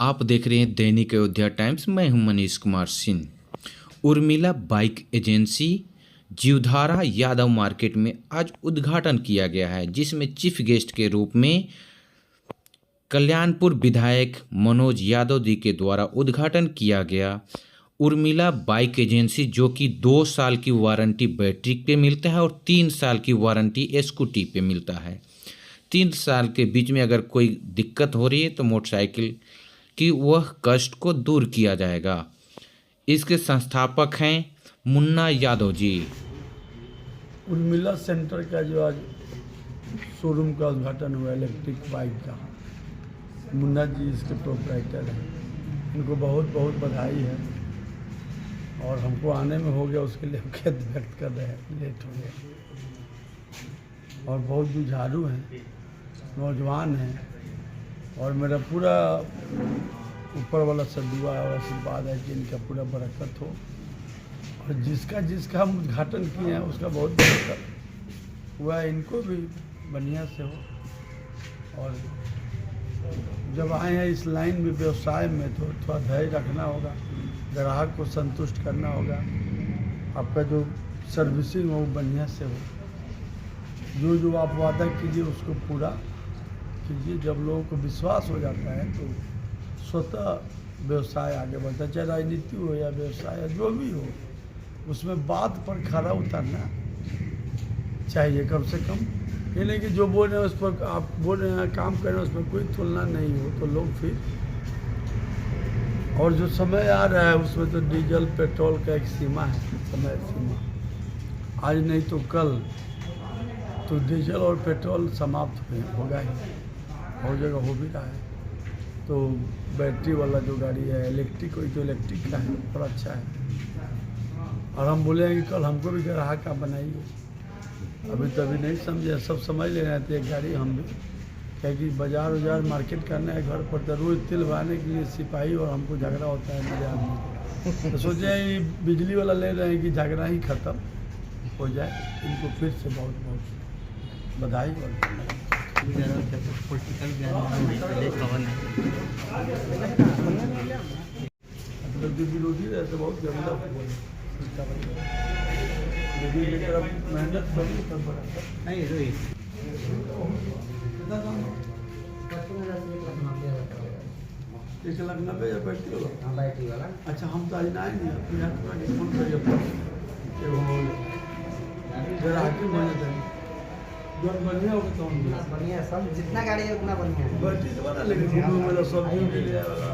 आप देख रहे हैं दैनिक अयोध्या टाइम्स। मैं हूं Manish Kumar Singh. Urmila bike agency Jiwdhara Yadav market में आज उद्घाटन किया गया है, जिसमें चीफ गेस्ट के रूप में कल्याणपुर विधायक मनोज यादव जी के द्वारा उद्घाटन किया गया। उर्मिला बाइक एजेंसी जो कि 2 साल की वारंटी बैटरी पे मिलता है और 3 साल की वारंटी स्कूटी पे मिलता है। 3 साल के बीच में अगर कोई दिक्कत हो रही है तो मोटरसाइकिल कि वह कष्ट को दूर किया जाएगा। इसके संस्थापक हैं मुन्ना यादव जी। उर्मिला सेंटर का जो आज शोरूम का उद्घाटन हुआ इलेक्ट्रिक बाइक का, मुन्ना जी इसके प्रोप्राइटर हैं। इनको बहुत बहुत बधाई है और हमको आने में हो गया, उसके लिए खेद व्यक्त कर रहे हैं, लेट हो गया। और बहुत जुझारू हैं, नौजवान हैं और मेरा पूरा ऊपर वाला से दुआ और आशीर्वाद है कि इनका पूरा बरकत हो और जिसका हम उद्घाटन किए हैं उसका बहुत बरकत हुआ, इनको भी बढ़िया से हो। और जब आए हैं इस लाइन में व्यवसाय में तो थोड़ा धैर्य रखना होगा, ग्राहक को संतुष्ट करना होगा, आपका जो सर्विसिंग हो वो बढ़िया से हो, जो आप वादा कीजिए उसको पूरा कीजिए। जब लोगों को विश्वास हो जाता है तो स्वतः व्यवसाय आगे बढ़ता है, चाहे राजनीति हो या व्यवसाय या जो भी हो, उसमें बात पर खरा उतरना चाहिए कम से कम। ये नहीं कि जो बोल रहे हैं उस पर आप बोल रहे हैं, काम कर रहे हैं, उसमें कोई तुलना नहीं हो तो लोग फिर। और जो समय आ रहा है उसमें तो डीजल पेट्रोल का एक सीमा है, समय सीमा, आज नहीं तो कल तो डीजल और पेट्रोल समाप्त होगा ही, बहुत जगह हो भी रहा है। तो बैटरी वाला जो गाड़ी है इलेक्ट्रिक, कोई तो इलेक्ट्रिक का है और अच्छा है। और हम बोले हैं कि कल हमको भी ग्राहक का बनाइए, अभी तो अभी नहीं समझे, सब समझ ले रहे थे एक गाड़ी हम भी, क्या कि बाजार मार्केट करना है, घर पर तो रोज तेल भराने के लिए सिपाही और हमको झगड़ा होता है बाजार में। तो सोचे बिजली वाला ले रहे हैं कि झगड़ा ही खत्म हो जाए। इनको फिर से बहुत बहुत बधाई और मतलब जो विरोधी रहते बहुत गंदा मेहनत करी तब नहीं रही। 1,90,000 या बैटरी वाला? हाँ बैटरी वाला। अच्छा हम तो आज आए नहीं, अपने यहाँ थोड़ा डिस्काउंट करिए जरा आके मेहनत है जो बढ़िया होगा तो हम बढ़िया सब जितना गाड़ी है उतना बढ़िया है। बैटरी तो बना लेकिन घूमने वाला सब्जी के लिए वाला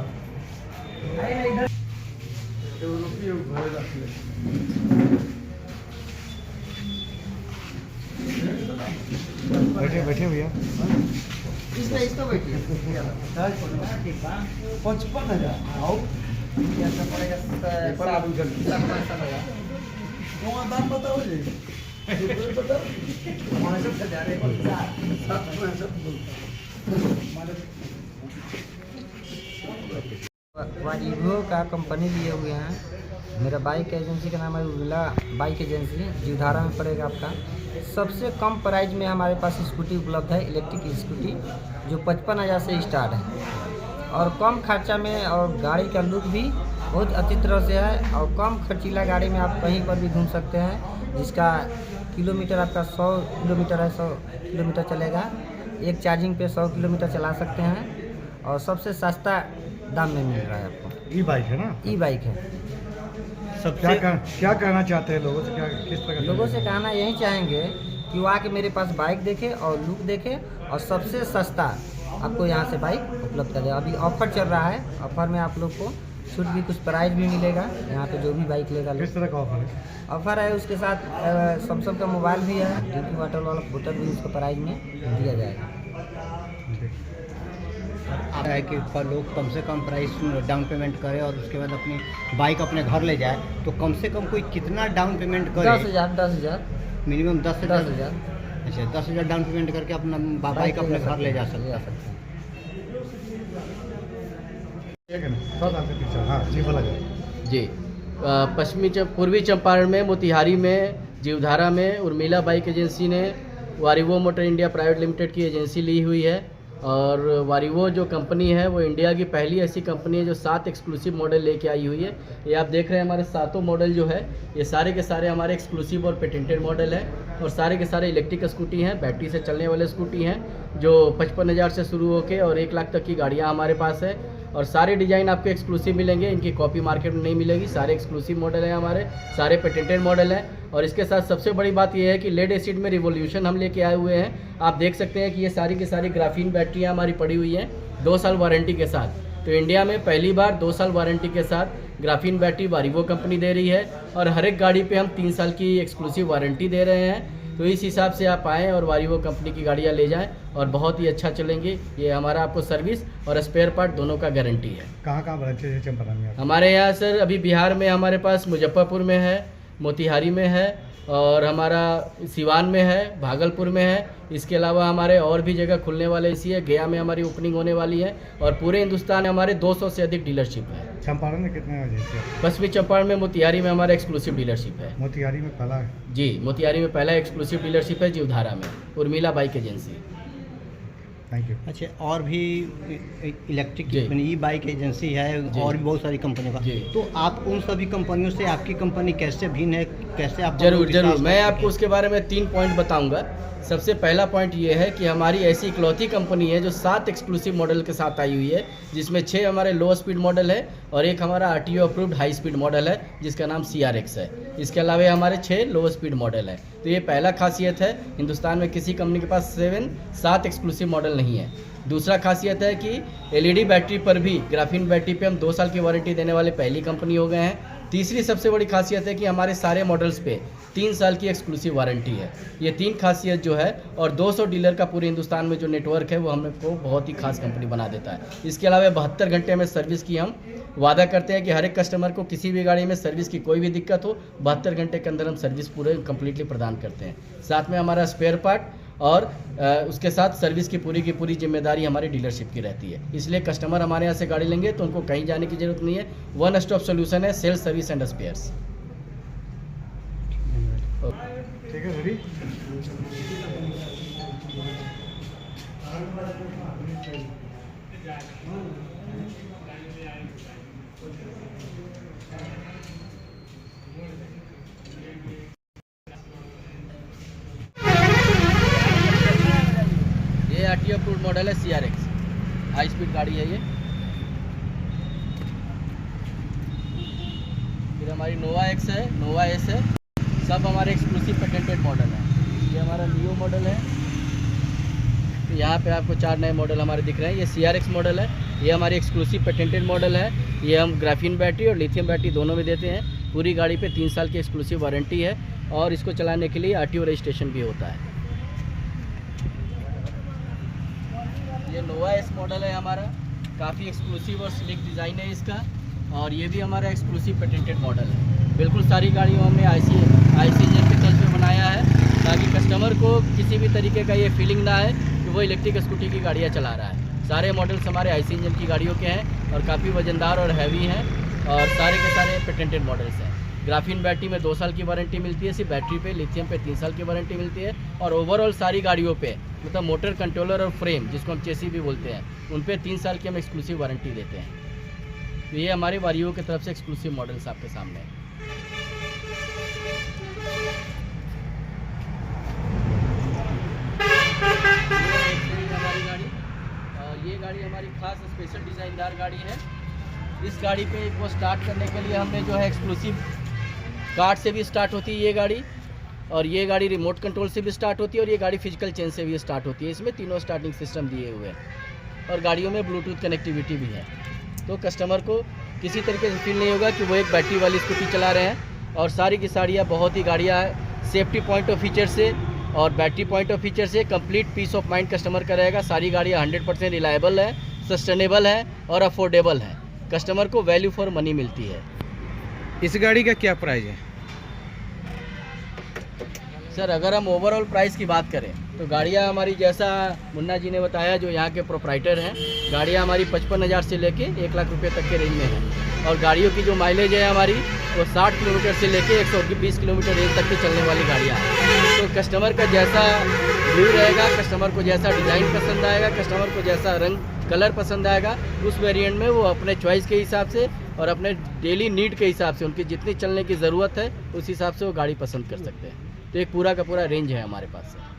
रुपये घर रख ले। बैठे भैया, इसका बैठिए 55,000 आओ दाम बताओ जी, वाइवो का कंपनी लिए हुए हैं। मेरा बाइक एजेंसी का नाम है उर्मिला बाइक एजेंसी, जीवधारा में पड़ेगा आपका। सबसे कम प्राइस में हमारे पास स्कूटी उपलब्ध है, इलेक्ट्रिक स्कूटी जो 55,000 से स्टार्ट है और कम खर्चा में, और गाड़ी का लुक भी बहुत अच्छी तरह से है और कम खर्चीला गाड़ी में आप कहीं पर भी घूम सकते हैं, जिसका किलोमीटर आपका 100 किलोमीटर है, 100 किलोमीटर चलेगा। एक चार्जिंग पे 100 किलोमीटर चला सकते हैं और सबसे सस्ता दाम में मिल रहा है आपको। ई बाइक है ना? ई बाइक है। सब क्या कहना चाहते हैं लोगों से, क्या किस प्रकार? लोगों से कहना यही चाहेंगे कि वो आके मेरे पास बाइक देखे और लुक देखे और सबसे सस्ता आपको यहाँ से बाइक उपलब्ध कर देगा। अभी ऑफर चल रहा है, ऑफर में आप लोग को छूट भी, कुछ प्राइस भी मिलेगा यहाँ पे जो भी बाइक लेगा। किस तरह का ऑफर है? ऑफर है उसके साथ सैमसंग का मोबाइल भी है, ड्रिंकिंग वाटर वाला बोतल भी उसको प्राइस में दिया जाएगा। है कि लोग कम से कम प्राइस डाउन पेमेंट करें और उसके बाद अपनी बाइक अपने घर ले जाए, तो कम से कम कोई कितना डाउन पेमेंट करे? 10,000 मिनिमम 10,000। 10,000। अच्छा 10,000 डाउन पेमेंट करके अपना बाइक अपने घर ले जा सकते हैं। हाँ जी, बोला जाए जी। पूर्वी चंपारण में मोतिहारी में जीवधारा में उर्मिला बाइक एजेंसी ने वारिवो मोटर इंडिया प्राइवेट लिमिटेड की एजेंसी ली हुई है और वारिवो जो कंपनी है वो इंडिया की पहली ऐसी कंपनी है जो 7 एक्सक्लूसिव मॉडल लेके आई हुई है। ये आप देख रहे हैं हमारे 7 मॉडल जो है ये सारे के सारे हमारे एक्सक्लूसिव और पेटेंटेड मॉडल है और सारे के सारे इलेक्ट्रिक स्कूटी हैं, बैटरी से चलने वाले स्कूटी हैं जो 55,000 से शुरू होकर और 1 लाख तक की गाड़ियाँ हमारे पास है। और सारे डिज़ाइन आपको एक्सक्लूसिव मिलेंगे, इनकी कॉपी मार्केट में नहीं मिलेगी। सारे एक्सक्लूसिव मॉडल हैं हमारे, सारे पेटेंटेड मॉडल हैं। और इसके साथ सबसे बड़ी बात यह है कि लेड एसिड में रिवोल्यूशन हम लेके आए हुए हैं। आप देख सकते हैं कि ये सारी की सारी ग्राफीन बैटरियाँ हमारी पड़ी हुई हैं 2 साल वारंटी के साथ। तो इंडिया में पहली बार 2 साल वारंटी के साथ ग्राफीन बैटरी वारिवो कंपनी दे रही है और हर एक गाड़ी पे हम 3 साल की एक्सक्लूसिव वारंटी दे रहे हैं। तो इस हिसाब से आप आएँ और वारिवो कंपनी की गाड़ियाँ ले जाएं और बहुत ही अच्छा चलेंगे। ये हमारा आपको सर्विस और स्पेयर पार्ट दोनों का गारंटी है। कहाँ कहाँ ब्रांचेज है चंपारण में? हमारे यहाँ सर अभी बिहार में हमारे पास मुजफ्फरपुर में है, मोतिहारी में है और हमारा सिवान में है, भागलपुर में है। इसके अलावा हमारे और भी जगह खुलने वाले इसी है। गया में हमारी ओपनिंग होने वाली है और पूरे हिंदुस्तान में हमारे 200 से अधिक डीलरशिप है। चंपारण में कितने एजेंसी है? पश्चिमी चंपारण में मोतिहारी में हमारा एक्सक्लूसिव डीलरशिप है। मोतिहारी में पहला है? जी, मोतिहारी में पहला एक्सक्लूसिव डीलरशिप है जीवधारा में, Urmila bike agency. Thank you. अच्छा, और भी इलेक्ट्रिक जी। ई बाइक एजेंसी है जी। और भी बहुत सारी कंपनियों का, जी। तो आप उन सभी कंपनियों से आपकी कंपनी कैसे भिन्न है, कैसे आप जरूर जरूर मैं आपको उसके बारे में 3 पॉइंट बताऊंगा। सबसे पहला पॉइंट ये है कि हमारी ऐसी इकलौती कंपनी है जो 7 एक्सक्लूसिव मॉडल के साथ आई हुई है, जिसमें 6 हमारे लो स्पीड मॉडल है और एक हमारा RTO approved high speed model है जिसका नाम CRX है। इसके अलावा हमारे 6 लो स्पीड मॉडल है। तो ये पहला खासियत है, हिंदुस्तान में किसी कंपनी के पास 7 एक्सक्लूसिव मॉडल नहीं है। दूसरा खासियत है कि LED बैटरी पर भी ग्राफीन बैटरी पे हम 2 साल की वारंटी देने वाले पहली कंपनी हो गए हैं। तीसरी सबसे बड़ी खासियत है कि हमारे सारे मॉडल्स पे 3 साल की एक्सक्लूसिव वारंटी है। ये 3 खासियत जो है और 200 डीलर का पूरे हिंदुस्तान में जो नेटवर्क है वो हमको बहुत ही खास कंपनी बना देता है। इसके अलावा 72 घंटे में सर्विस की हम वादा करते हैं कि हर एक कस्टमर को किसी भी गाड़ी में सर्विस की कोई भी दिक्कत हो 72 घंटे के अंदर हम सर्विस पूरे कम्प्लीटली प्रदान करते हैं। साथ में हमारा स्पेयर पार्ट और उसके साथ सर्विस की पूरी जिम्मेदारी हमारी डीलरशिप की रहती है। इसलिए कस्टमर हमारे यहाँ से गाड़ी लेंगे तो उनको कहीं जाने की जरूरत नहीं है। 1 स्टॉप सोल्यूशन है, सेल्स, सर्विस एंड स्पेयर्स। ठीक है, रेडी? ये RTO अप्रूव्ड मॉडल है CRX, हाई स्पीड गाड़ी है ये। फिर हमारी नोवा X है, नोवा S है, सब हमारे एक्सक्लूसिव पेटेंटेड मॉडल है। ये हमारा लियो मॉडल है। तो यहाँ पे आपको 4 नए मॉडल हमारे दिख रहे हैं। ये CRX मॉडल है, ये हमारी एक्सक्लूसिव पेटेंटेड मॉडल है। ये हम ग्राफीन बैटरी और लिथियम बैटरी दोनों में देते हैं। पूरी गाड़ी पे 3 साल की एक्सक्लूसिव वारंटी है और इसको चलाने के लिए RTO रजिस्ट्रेशन भी होता है। ये नोवा S मॉडल है हमारा, काफ़ी एक्सक्लूसिव और स्लिक डिज़ाइन है इसका और ये भी हमारा एक्सक्लूसिव पेटेंटेड मॉडल है। बिल्कुल सारी गाड़ियों हमने IC इंजन के तर्ज पे बनाया है ताकि कस्टमर को किसी भी तरीके का ये फीलिंग ना है कि वो इलेक्ट्रिक स्कूटी की गाड़ियाँ चला रहा है। सारे मॉडल्स हमारे IC इंजन की गाड़ियों के हैं और काफ़ी वजनदार और हैवी हैं और सारे के सारे पेटेंटेड मॉडल्स हैं। ग्राफीन बैटरी में 2 साल की वारंटी मिलती है सिर्फ बैटरी पे, लिथियम पे 3 साल की वारंटी मिलती है और ओवरऑल सारी गाड़ियों पे मतलब मोटर, कंट्रोलर और फ्रेम जिसको हम चेसी भी बोलते हैं उन पे 3 साल की हम एक्सक्लूसिव वारंटी देते हैं। तो ये हमारे वारियो की तरफ से एक्सक्लूसिव मॉडल्स आपके सामने हैं। हमारी गाड़ी और ये गाड़ी हमारी खास स्पेशल डिज़ाइनदार गाड़ी है। इस गाड़ी पे वो स्टार्ट करने के लिए हमने जो है एक्सक्लूसिव कार्ड से भी स्टार्ट होती है ये गाड़ी और ये गाड़ी रिमोट कंट्रोल से भी स्टार्ट होती है और ये गाड़ी फिजिकल चेन से भी स्टार्ट होती है। इसमें तीनों स्टार्टिंग सिस्टम दिए हुए हैं और गाड़ियों में ब्लूटूथ कनेक्टिविटी भी है। तो कस्टमर को किसी तरीके से फील नहीं होगा कि वो एक बैटरी वाली स्कूटी चला रहे हैं और सारी की साड़ियाँ बहुत ही गाड़ियाँ सेफ्टी पॉइंट ऑफ फीचर से और बैटरी पॉइंट ऑफ फीचर से complete peace of mind customer का रहेगा। सारी गाड़ियाँ 100% रिलायबल है, सस्टेनेबल है और अफोर्डेबल है। कस्टमर को वैल्यू फॉर मनी मिलती है। इस गाड़ी का क्या प्राइस है? सर अगर हम ओवरऑल प्राइस की बात करें तो गाड़ियाँ हमारी जैसा मुन्ना जी ने बताया जो यहाँ के प्रोप्राइटर हैं, गाड़ियाँ हमारी 55,000 से लेके 1 लाख रुपए तक के रेंज में हैं और गाड़ियों की जो माइलेज है हमारी वो 60 किलोमीटर से लेके 120 किलोमीटर रेंज तक की चलने वाली गाड़ियाँ हैं। तो कस्टमर का जैसा व्यू रहेगा, कस्टमर को जैसा डिज़ाइन पसंद आएगा, कस्टमर को जैसा रंग कलर पसंद आएगा, उस वेरिएंट में वो अपने चॉइस के हिसाब से और अपने डेली नीड के हिसाब से, उनकी जितनी चलने की ज़रूरत है उस हिसाब से वो गाड़ी पसंद कर सकते हैं। तो एक पूरा का पूरा रेंज है हमारे पास से।